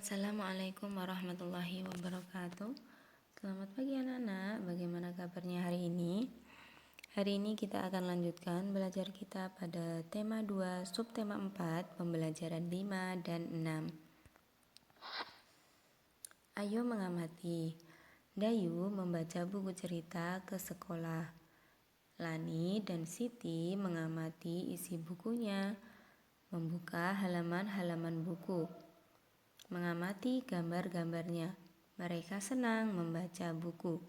Assalamualaikum warahmatullahi wabarakatuh. Selamat pagi anak-anak, bagaimana kabarnya hari ini? Hari ini kita akan lanjutkan belajar kita pada tema 2, subtema 4, pembelajaran 5 dan 6. Ayo mengamati. Dayu membaca buku cerita ke sekolah. Lani dan Siti mengamati isi bukunya, membuka halaman-halaman buku, mengamati gambar-gambarnya. Mereka senang membaca buku.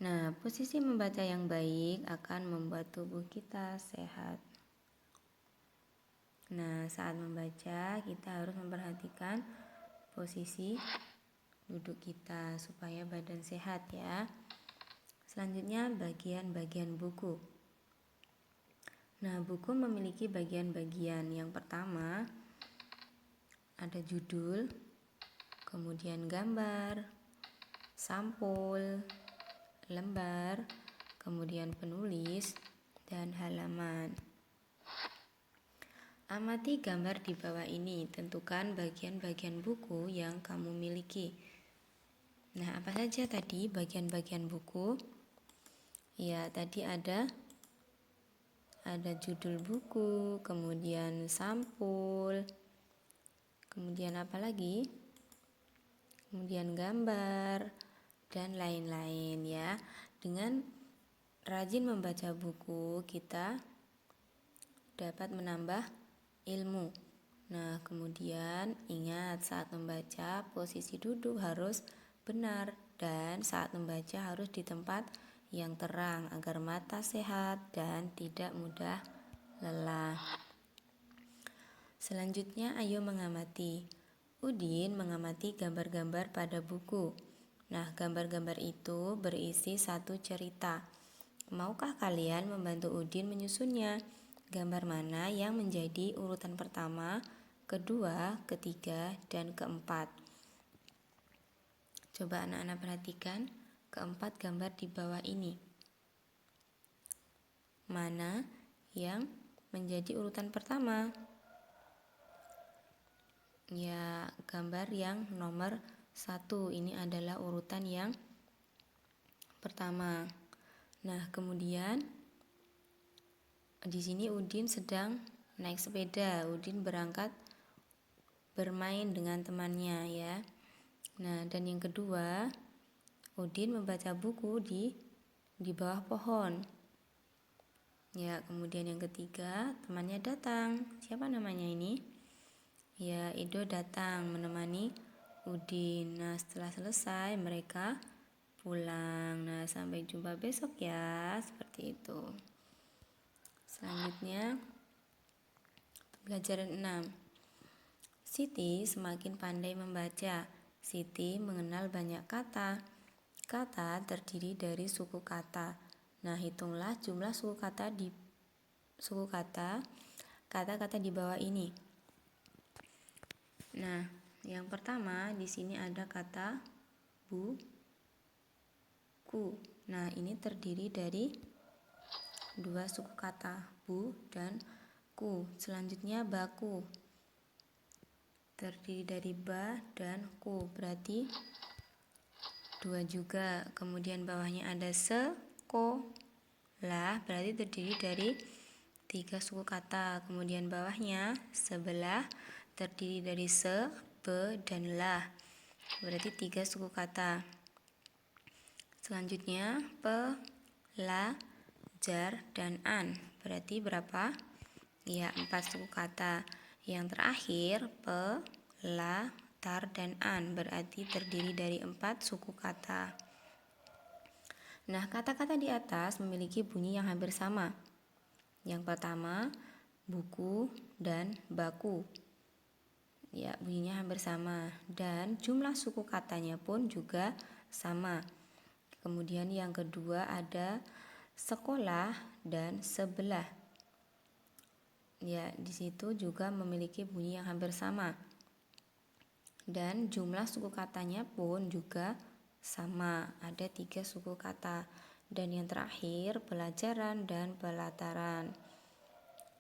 Nah, posisi membaca yang baik akan membuat tubuh kita sehat. Nah, saat membaca kita harus memperhatikan posisi duduk kita supaya badan sehat ya. Selanjutnya bagian-bagian buku. Nah, buku memiliki bagian-bagian. Yang pertama ada judul, kemudian gambar, sampul, lembar, kemudian penulis, dan halaman. Amati gambar di bawah ini, tentukan bagian-bagian buku yang kamu miliki. Nah, apa saja tadi bagian-bagian buku? Ya, tadi ada judul buku, kemudian sampul, kemudian apa lagi? Kemudian gambar, dan lain-lain ya. Dengan rajin membaca buku, kita dapat menambah ilmu. Nah, kemudian ingat saat membaca posisi duduk harus benar dan saat membaca harus di tempat yang terang agar mata sehat dan tidak mudah lelah. Selanjutnya ayo mengamati. Udin mengamati gambar-gambar pada buku. Nah, gambar-gambar itu berisi satu cerita. Maukah kalian membantu Udin menyusunnya? Gambar mana yang menjadi urutan pertama, kedua, ketiga, dan keempat? Coba anak-anak perhatikan keempat gambar di bawah ini. Mana yang menjadi urutan pertama? Ya, gambar yang nomor 1 ini adalah urutan yang pertama. Nah, kemudian di sini Udin sedang naik sepeda. Udin berangkat bermain dengan temannya ya. Nah, dan yang kedua, Udin membaca buku di bawah pohon. Ya, kemudian yang ketiga, temannya datang. Siapa namanya ini? Ya, Edo datang menemani Udin. Nah, setelah selesai mereka pulang. Nah, sampai jumpa besok ya. Seperti itu. Selanjutnya pembelajaran 6. Siti semakin pandai membaca. Siti mengenal banyak kata. Kata terdiri dari suku kata. Nah, hitunglah jumlah suku kata kata-kata di bawah ini. Nah, yang pertama di sini ada kata buku. Nah, ini terdiri dari dua suku kata, bu dan ku. Selanjutnya baku. Terdiri dari ba dan ku, berarti dua juga. Kemudian bawahnya ada sekolah, berarti terdiri dari 3 suku kata. Kemudian bawahnya sebelah terdiri dari se, be, dan lah, berarti 3 suku kata. Selanjutnya pelajar dan an, berarti berapa? Ya, 4 suku kata. Yang terakhir tar, dan an, berarti terdiri dari 4 suku kata. Nah, kata-kata di atas memiliki bunyi yang hampir sama. Yang pertama, buku dan baku. Ya, bunyinya hampir sama. Dan jumlah suku katanya pun juga sama. Kemudian yang kedua ada sekolah dan sebelah. Ya, di situ juga memiliki bunyi yang hampir sama. Dan jumlah suku katanya pun juga sama. Ada 3 suku kata. Dan yang terakhir pelajaran dan pelataran.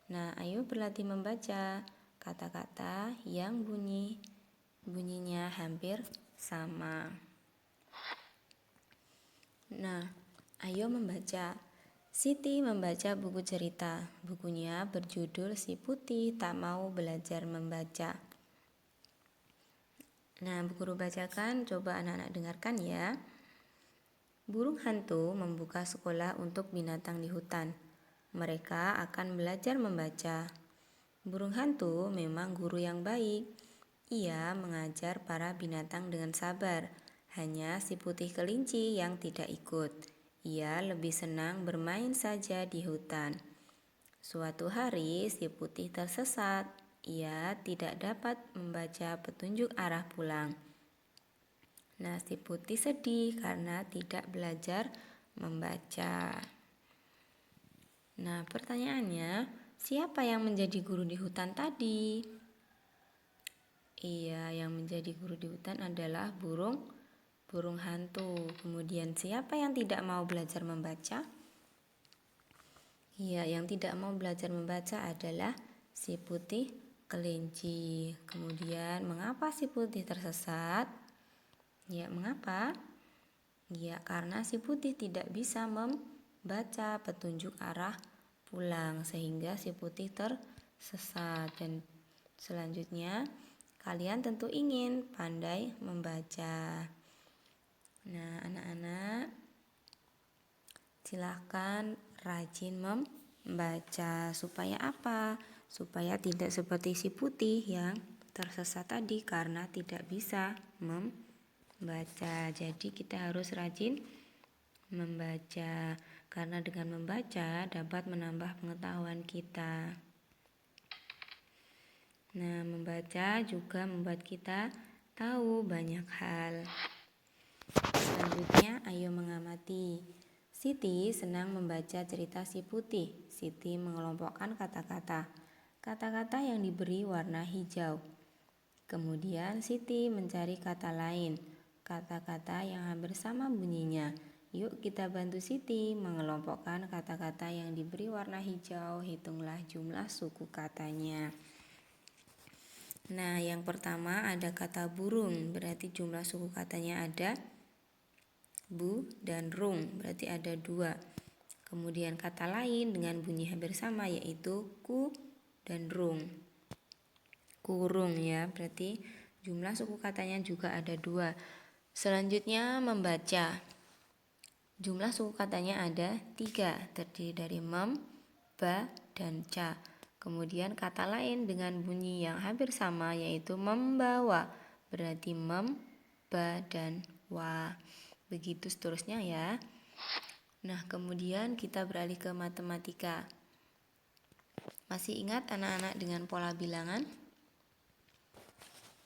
Nah, ayo berlatih membaca kata-kata yang bunyi bunyinya hampir sama. Nah, ayo membaca. Siti membaca buku cerita. Bukunya berjudul Si Putih Tak Mau Belajar Membaca. Nah, Bu Guru bacakan, coba anak-anak dengarkan ya. Burung hantu membuka sekolah untuk binatang di hutan. Mereka akan belajar membaca. Burung hantu memang guru yang baik. Ia mengajar para binatang dengan sabar. Hanya si putih kelinci yang tidak ikut. Ia lebih senang bermain saja di hutan. Suatu hari si putih tersesat. Ia tidak dapat membaca petunjuk arah pulang. Nah, si putih sedih karena tidak belajar membaca. Nah, pertanyaannya, siapa yang menjadi guru di hutan tadi? Iya, yang menjadi guru di hutan adalah burung hantu. Kemudian siapa yang tidak mau belajar membaca? Iya, yang tidak mau belajar membaca adalah si putih kelinci. Kemudian mengapa si putih tersesat? Ya, mengapa? Ya, karena si putih tidak bisa membaca petunjuk arah pulang sehingga si putih tersesat. Dan selanjutnya, kalian tentu ingin pandai membaca. Nah, anak-anak, silahkan rajin membaca. Supaya apa? Supaya tidak seperti si putih yang tersesat tadi karena tidak bisa membaca. Jadi kita harus rajin membaca, karena dengan membaca dapat menambah pengetahuan kita. Nah, membaca juga membuat kita tahu banyak hal. Selanjutnya, ayo mengamati. Siti senang membaca cerita si putih. Siti mengelompokkan kata-kata. Kata-kata yang diberi warna hijau. Kemudian Siti mencari kata lain, kata-kata yang hampir sama bunyinya. Yuk kita bantu Siti mengelompokkan kata-kata yang diberi warna hijau. Hitunglah jumlah suku katanya. Nah, yang pertama ada kata burung, berarti jumlah suku katanya ada bu dan rung, berarti ada 2. Kemudian kata lain dengan bunyi hampir sama yaitu ku dan rung. Kurung ya, berarti jumlah suku katanya juga ada 2. Selanjutnya membaca. Jumlah suku katanya ada 3, terdiri dari mem, ba, dan ca. Kemudian kata lain dengan bunyi yang hampir sama yaitu membawa, berarti mem, ba, dan wa. Begitu seterusnya ya. Nah, kemudian kita beralih ke matematika. Masih ingat anak-anak dengan pola bilangan?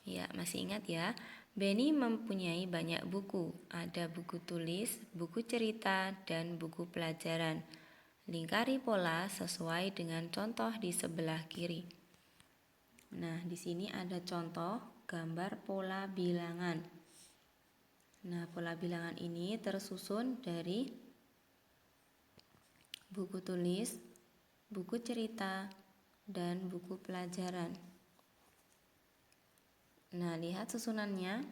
Ya, masih ingat ya. Benny mempunyai banyak buku. Ada buku tulis, buku cerita, dan buku pelajaran. Lingkari pola sesuai dengan contoh di sebelah kiri. Nah, di sini ada contoh gambar pola bilangan. Nah, pola bilangan ini tersusun dari buku tulis, buku cerita, dan buku pelajaran. Nah, lihat susunannya.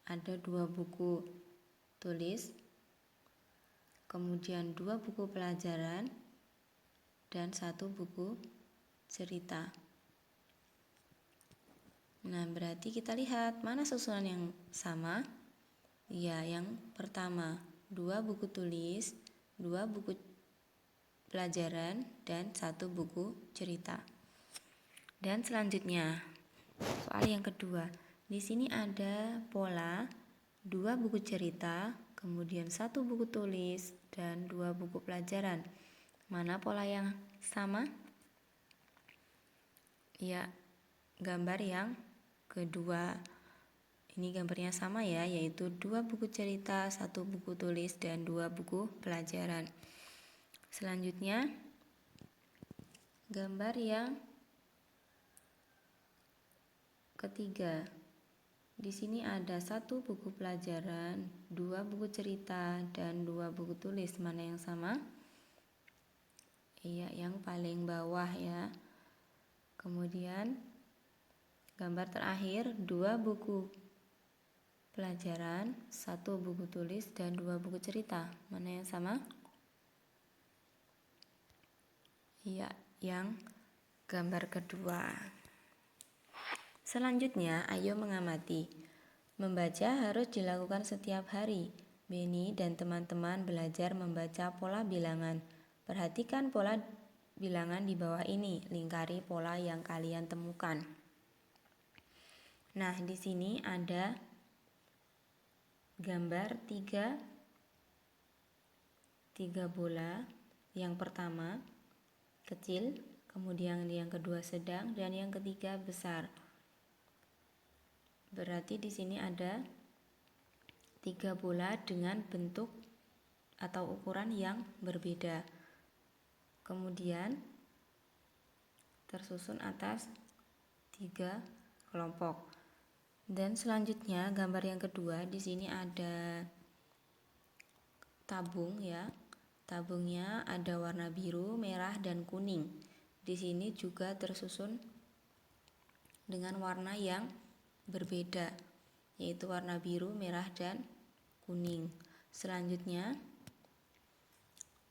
Ada 2 buku tulis, kemudian 2 buku pelajaran, dan 1 buku cerita. Nah, berarti kita lihat mana susunan yang sama. Ya, yang pertama 2 buku tulis, 2 buku pelajaran, dan 1 buku cerita. Dan selanjutnya soal yang kedua. Di sini ada pola 2 buku cerita, kemudian 1 buku tulis, dan 2 buku pelajaran. Mana pola yang sama? Ya, gambar yang kedua. Ini gambarnya sama ya, yaitu 2 buku cerita, 1 buku tulis, dan 2 buku pelajaran. Selanjutnya, gambar yang ketiga. Di sini ada 1 buku pelajaran, 2 buku cerita, dan 2 buku tulis. Mana yang sama? Iya, yang paling bawah ya. Kemudian Gambar terakhir 2 buku pelajaran, 1 buku tulis, dan 2 buku cerita. Mana yang sama? Iya, yang gambar kedua. Selanjutnya, ayo mengamati. Membaca harus dilakukan setiap hari. Benny dan teman-teman belajar membaca pola bilangan. Perhatikan pola bilangan di bawah ini, lingkari pola yang kalian temukan. Nah, di sini ada gambar tiga bola. Yang pertama kecil, kemudian yang kedua sedang, dan yang ketiga besar. Berarti di sini ada 3 bola dengan bentuk atau ukuran yang berbeda. Kemudian tersusun atas 3 kelompok. Dan selanjutnya gambar yang kedua, di sini ada tabung ya. Tabungnya ada warna biru, merah, dan kuning. Di sini juga tersusun dengan warna yang berbeda, yaitu warna biru, merah, dan kuning. Selanjutnya,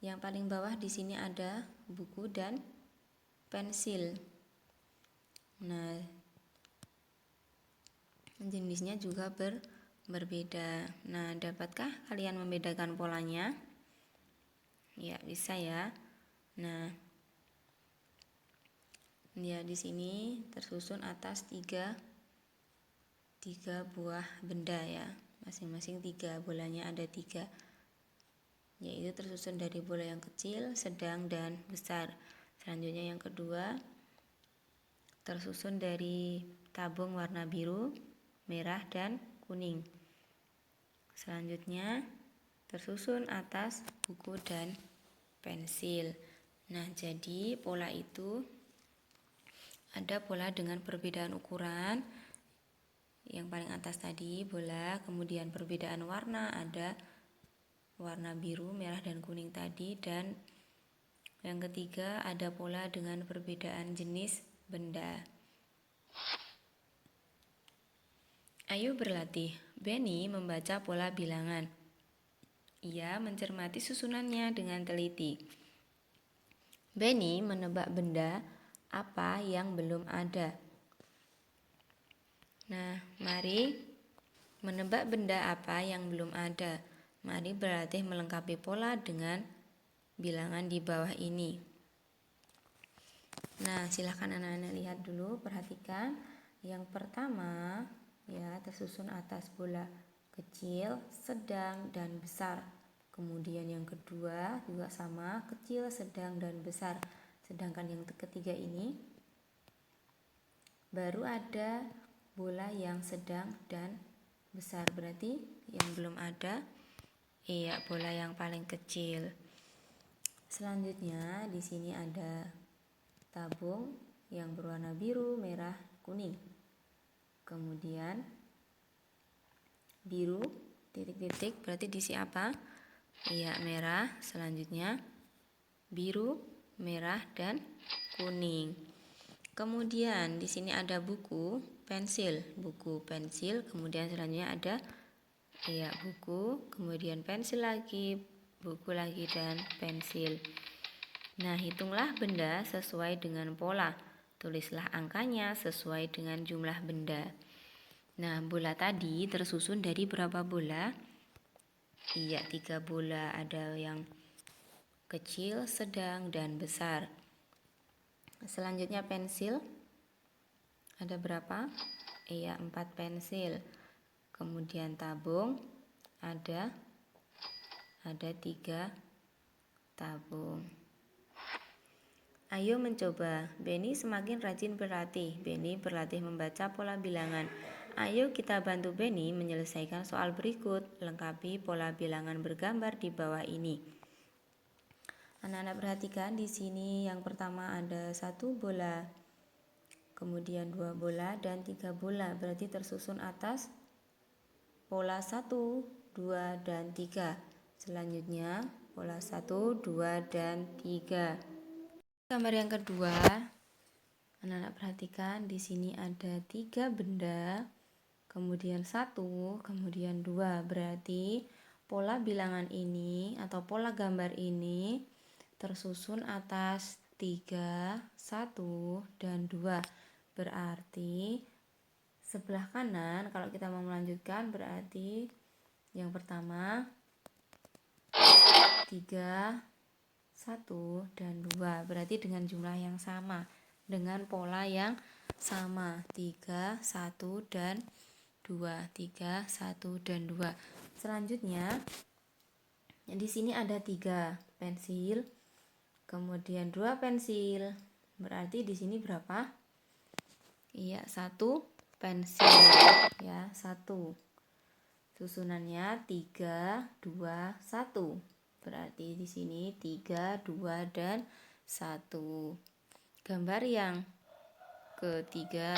yang paling bawah di sini ada buku dan pensil. Nah, jenisnya juga berbeda. Nah, dapatkah kalian membedakan polanya? Ya, bisa ya. Nah, ya di sini tersusun atas tiga buah benda ya. Masing-masing 3, bolanya ada 3. Yaitu tersusun dari bola yang kecil, sedang, dan besar. Selanjutnya yang kedua tersusun dari tabung warna biru, merah, dan kuning. Selanjutnya tersusun atas buku dan pensil. Nah, jadi pola itu ada pola dengan perbedaan ukuran. Yang paling atas tadi bola, kemudian perbedaan warna, ada warna biru, merah, dan kuning tadi. Dan yang ketiga ada pola dengan perbedaan jenis benda. Ayo berlatih. Benny membaca pola bilangan. Ia mencermati susunannya dengan teliti. Benny menebak benda apa yang belum ada. Nah, mari menebak benda apa yang belum ada. Mari berlatih melengkapi pola dengan bilangan di bawah ini. Nah, silahkan anak-anak lihat dulu, perhatikan. Yang pertama, ya, tersusun atas bola kecil, sedang, dan besar. Kemudian yang kedua juga sama, kecil, sedang, dan besar. Sedangkan yang ketiga ini baru ada bola yang sedang dan besar, berarti yang belum ada bola yang paling kecil. Selanjutnya di sini ada tabung yang berwarna biru, merah, kuning. Kemudian biru titik-titik berarti diisi apa? Merah. Selanjutnya biru, merah, dan kuning. Kemudian di sini ada buku pensil, kemudian selanjutnya ada buku, kemudian pensil lagi, buku lagi, dan pensil. Nah, hitunglah benda sesuai dengan pola. Tulislah angkanya sesuai dengan jumlah benda. Nah, bola tadi tersusun dari berapa bola? 3 bola, ada yang kecil, sedang, dan besar. Selanjutnya pensil, ada berapa? 4 pensil. Kemudian tabung, ada 3 tabung. Ayo mencoba. Benny semakin rajin berlatih. Benny berlatih membaca pola bilangan. Ayo kita bantu Benny menyelesaikan soal berikut. Lengkapi pola bilangan bergambar di bawah ini. Anak-anak perhatikan di sini yang pertama ada 1 bola, kemudian 2 bola, dan 3 bola. Berarti tersusun atas pola 1, 2, dan 3. Selanjutnya pola 1, 2, dan 3. Gambar yang kedua Anak-anak perhatikan, di sini ada 3 benda, kemudian 1, kemudian 2. Berarti pola bilangan ini atau pola gambar ini tersusun atas 3, 1, dan 2. Berarti sebelah kanan, kalau kita mau melanjutkan, berarti yang pertama 3, 1, dan 2. Berarti dengan jumlah yang sama, dengan pola yang sama, 3, 1, dan 2. 3, 1, dan 2. Selanjutnya, di sini ada 3 pensil, kemudian 2 pensil. Berarti di sini berapa? Iya, 1 pensil ya, 1. Susunannya 3, 2, 1. Berarti di sini 3, 2, dan 1. Gambar yang ketiga.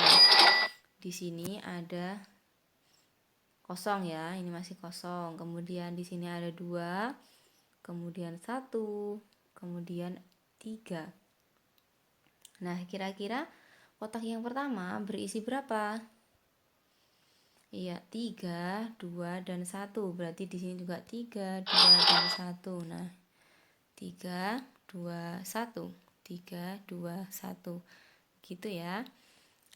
Di sini ada kosong ya, ini masih kosong. Kemudian di sini ada 2, kemudian 1, kemudian 3. Nah, kira-kira kotak yang pertama berisi berapa? Iya, 3, 2, dan 1. Berarti di sini juga 3, 2, dan 1. Nah, 3, 2, 1. 3, 2, 1. Gitu ya.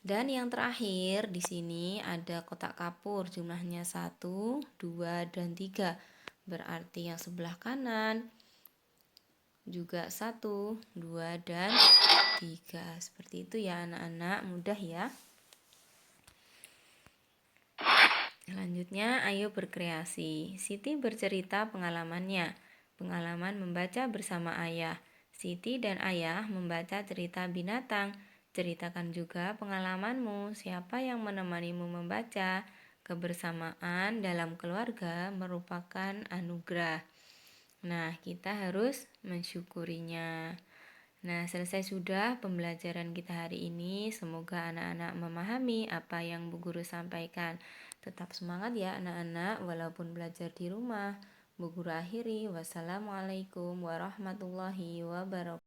Dan yang terakhir di sini ada kotak kapur, jumlahnya 1, 2, dan 3. Berarti yang sebelah kanan juga 1, 2, dan 3. Seperti itu ya anak-anak, mudah ya. Selanjutnya, ayo berkreasi. Siti bercerita pengalamannya. Pengalaman membaca bersama ayah. Siti dan ayah membaca cerita binatang. Ceritakan juga pengalamanmu, siapa yang menemanimu membaca. Kebersamaan dalam keluarga merupakan anugerah. Nah, kita harus mensyukurinya. Nah, selesai sudah pembelajaran kita hari ini. Semoga anak-anak memahami apa yang Bu Guru sampaikan. Tetap semangat ya anak-anak, walaupun belajar di rumah. Bu Guru akhiri, wassalamualaikum warahmatullahi wabarakatuh.